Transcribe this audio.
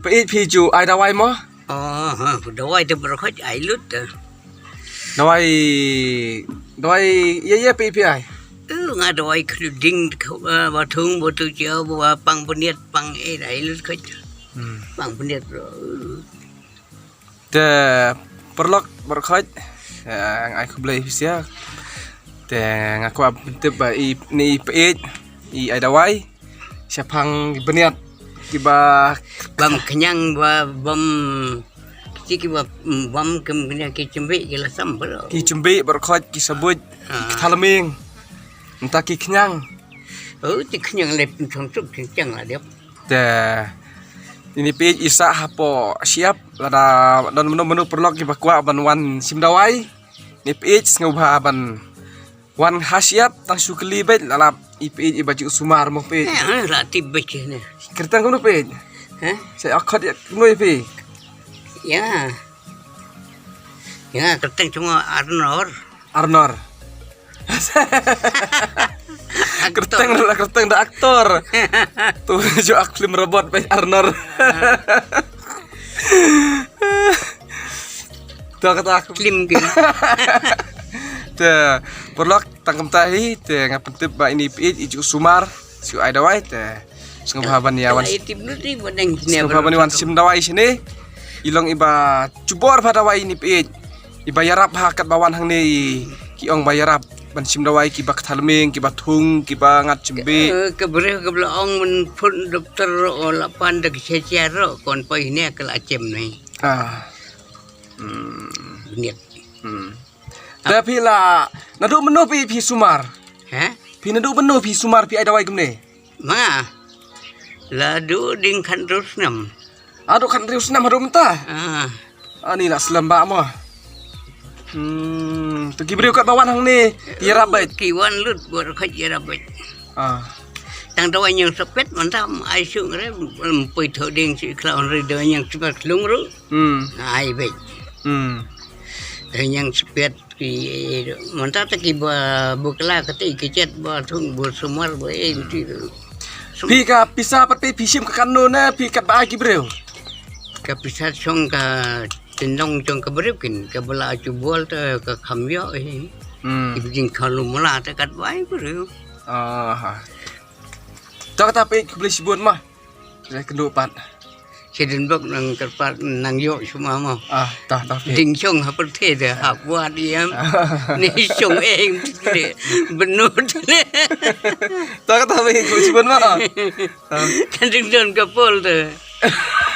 pe pi ju ai dawai mo dawai tu berkait ailut tu. Dawai ye pe pi ai. Ngah dawai keding batung batu jauh bawa pang peniat pang ailut kait. Pang peniat bro. Te perlok berkait ai ku beli sia. Te ngaku tip ni pe I ai dawai siapang beniat kiba bam kenyang bam kiba bam kenyang kicembe gila sambal ki cembe berkait ki sebut ki thalaming entah ki kenyang ti kenyang lep sungsuk kencang lah dia te ini pe isa hapo siap lada dan menu perlok ki bakwa ban wan simdawai ni pe ngubha ban wan hasiap tang sukli bet lalap ipe baju sumar mo pe latib bet ni kertang kono pe saya akad no pe ya kertang cuma Arnor kertang da aktor tu jo aklim robot pe Arnor tu kata aklim ke te perlok tangkem tahi te ngapentip ba ini pe iju sumar su ai dawai te ngabhaban ya wan ngabhaban wan sim dawai sini ilong iba cubor dawai ini pe iba yarap hakat bawan hang ni ki ong bayarap ban sim dawai ki bak thalming ki bathung ki ba ngat cembe kebre ong men pun dokter olapan dak secara kon pai ne kala cem ni niat tapi la nadu menu pi sumar pi nadu menu pi sumar pi ai dawai gemne ma ladu ding kan terus nam adu kan terus nam adu mentah ani lah selamba mo tu gibriu kat bawan hang ni yarap bet kiwan lut buat khat yarap bet tang dawai yang sepet mantam ai sung re pai tho ding si klaun re de yang cepat lung ru ai bet yang sepet ki mantap tak ki bukla kati kicet ba thung bu sumar ba ti pi ka pisa pat pi sim ka kanu na pi kat ba ki breu ka pisa song ka tindong jong ka breu kin ka bala jubol ta ka khamyo ibjing khalu mala ta kat bai breu tak kata pi ku beli sibun mah saya kendu pat sedin bok nang kerpat nang yo semua mah tah ding chong haประเทศ ha buat dia ni chong eng benut tak kata pi ku sibun mah kan ding don kapol tu